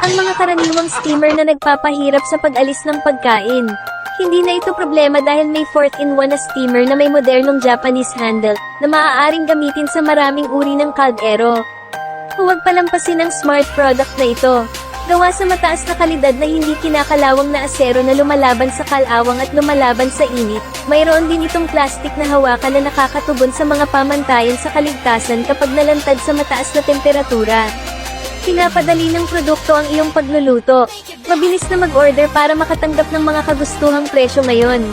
ang mga karaniwang steamer na nagpapahirap sa pag-alis ng pagkain. Hindi na ito problema dahil may 4-in-1 na steamer na may modernong Japanese handle na maaaring gamitin sa maraming uri ng kaldero. Huwag palampasin ang smart product na ito. Gawa sa mataas na kalidad na hindi kinakalawang na asero na lumalaban sa kalawang at lumalaban sa init, mayroon din itong plastic na hawakan na nakakatubon sa mga pamantayan sa kaligtasan kapag nalantad sa mataas na temperatura. Pinapadali ng produkto ang iyong pagluluto. Mabilis na mag-order para makatanggap ng mga kagustuhang presyo ngayon.